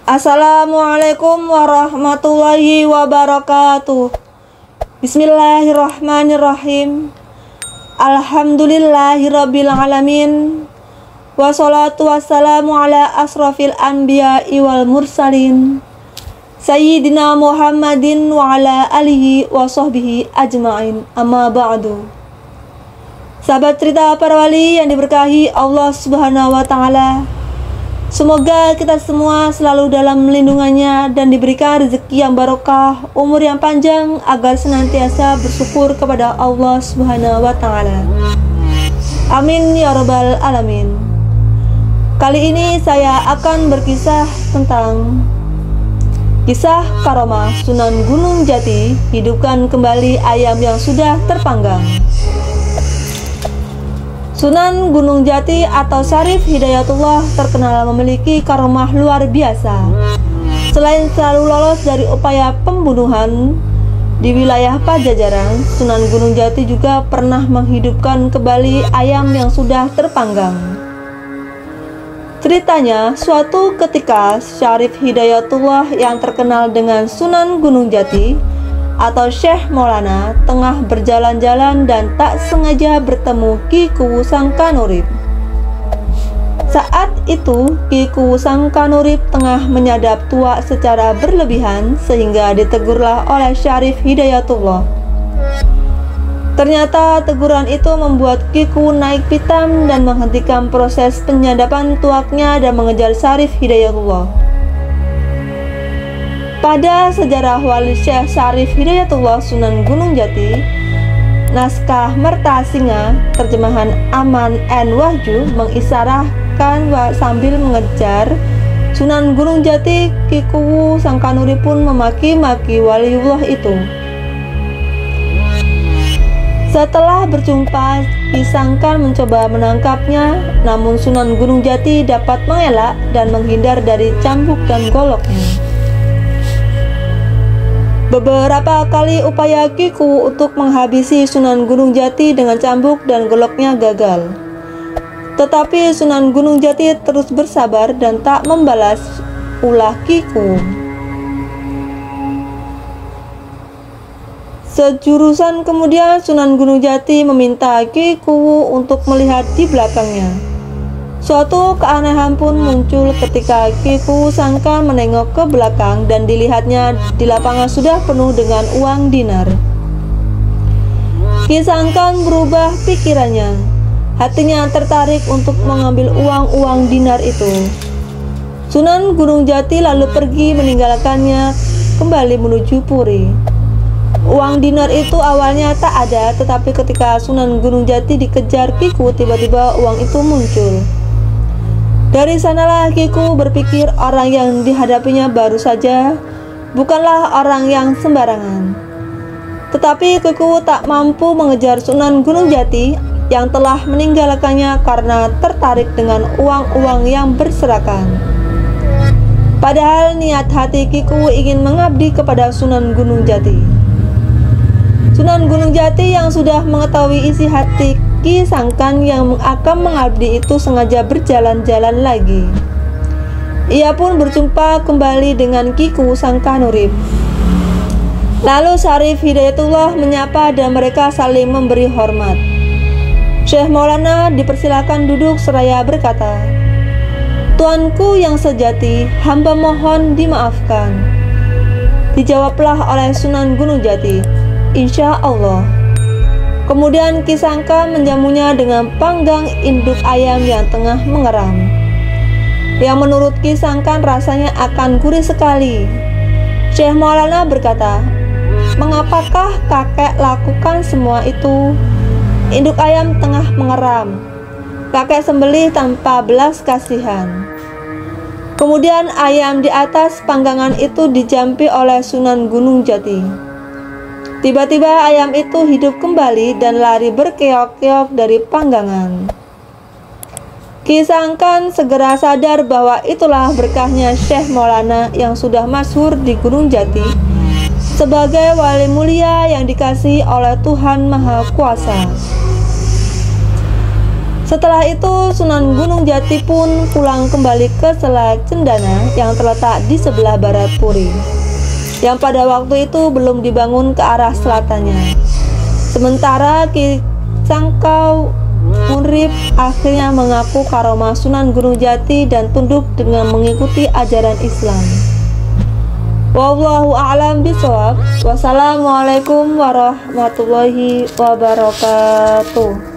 Assalamualaikum warahmatullahi wabarakatuh. Bismillahirrahmanirrahim. Alhamdulillahirabbil alamin. Wassalatu wassalamu ala asrafil anbiya'i wal mursalin Sayyidina Muhammadin wa ala alihi wa sahbihi ajma'in. Amma ba'du. Sahabat cerita para wali yang diberkahi Allah Subhanahu wa ta'ala, semoga kita semua selalu dalam lindungannya dan diberikan rezeki yang barokah, umur yang panjang, agar senantiasa bersyukur kepada Allah Subhanahu wa ta'ala. Amin ya rabbal alamin. Kali ini saya akan berkisah tentang kisah karomah Sunan Gunung Jati, hidupkan kembali ayam yang sudah terpanggang. Sunan Gunung Jati atau Syarif Hidayatullah terkenal memiliki karomah luar biasa. Selain selalu lolos dari upaya pembunuhan di wilayah Pajajaran, Sunan Gunung Jati juga pernah menghidupkan kembali ayam yang sudah terpanggang. Ceritanya, suatu ketika Syarif Hidayatullah yang terkenal dengan Sunan Gunung Jati atau Syekh Maulana tengah berjalan-jalan dan tak sengaja bertemu Ki Kuwu Sangkanurip. Saat itu Ki Kuwu Sangkanurip tengah menyadap tua secara berlebihan sehingga ditegurlah oleh Syarif Hidayatullah. Ternyata teguran itu membuat Ki Kuwu naik pitam dan menghentikan proses penyadapan tuaknya dan mengejar Syarif Hidayatullah. Pada sejarah wali Syekh Syarif Hidayatullah Sunan Gunung Jati, naskah Merta Singa terjemahan Aman N. Wahju mengisyaratkan sambil mengejar Sunan Gunung Jati, Ki Kuwu Sangkanurip pun memaki-maki waliullah itu. Setelah berjumpa, Ki Sangkan mencoba menangkapnya, namun Sunan Gunung Jati dapat mengelak dan menghindar dari cambuk dan goloknya. Beberapa kali upaya Ki Kuwu untuk menghabisi Sunan Gunung Jati dengan cambuk dan goloknya gagal. Tetapi Sunan Gunung Jati terus bersabar dan tak membalas ulah Ki Kuwu. Sejurusan kemudian Sunan Gunung Jati meminta Ki Kuwu untuk melihat di belakangnya. Suatu keanehan pun muncul ketika Ki Kuwu Sangkan menengok ke belakang dan dilihatnya di lapangan sudah penuh dengan uang dinar. Ki Sangkan berubah pikirannya. Hatinya tertarik untuk mengambil uang-uang dinar itu. Sunan Gunung Jati lalu pergi meninggalkannya kembali menuju Puri. Uang dinar itu awalnya tak ada, tetapi ketika Sunan Gunung Jati dikejar Ki Kuwu, tiba-tiba uang itu muncul. Dari sanalah Ki Kuwu berpikir orang yang dihadapinya baru saja bukanlah orang yang sembarangan. Tetapi Ki Kuwu tak mampu mengejar Sunan Gunung Jati yang telah meninggalkannya karena tertarik dengan uang-uang yang berserakan. Padahal niat hati Ki Kuwu ingin mengabdi kepada Sunan Gunung Jati. Sunan Gunung Jati yang sudah mengetahui isi hati Ki Sangkan yang akan mengabdi itu sengaja berjalan-jalan lagi. Ia pun berjumpa kembali dengan Ki Kuwu Sangkanurip. Lalu Syarif Hidayatullah menyapa dan mereka saling memberi hormat. Syekh Maulana dipersilakan duduk seraya berkata, "Tuanku yang sejati, hamba mohon dimaafkan." Dijawablah oleh Sunan Gunung Jati, "Insya Allah." Kemudian Ki Sangkan menjamunya dengan panggang induk ayam yang tengah mengeram, yang menurut Ki Sangkan rasanya akan gurih sekali. Syekh Maulana berkata, "Mengapakah kakek lakukan semua itu?" Induk ayam tengah mengeram. Kakek sembelih tanpa belas kasihan. Kemudian ayam di atas panggangan itu dijampi oleh Sunan Gunung Jati. Tiba-tiba ayam itu hidup kembali dan lari berkeok-keok dari panggangan. Ki Sangkan segera sadar bahwa itulah berkahnya Syekh Maulana yang sudah masyhur di Gunung Jati sebagai wali mulia yang dikasihi oleh Tuhan Maha Kuasa. Setelah itu Sunan Gunung Jati pun pulang kembali ke Sela Cendana yang terletak di sebelah barat Puri, yang pada waktu itu belum dibangun ke arah selatannya. Sementara Ki Cangkau Urip akhirnya mengaku karomah Sunan Gunung Jati dan tunduk dengan mengikuti ajaran Islam. Wallahu a'lam bishawab. Wassalamualaikum warahmatullahi wabarakatuh.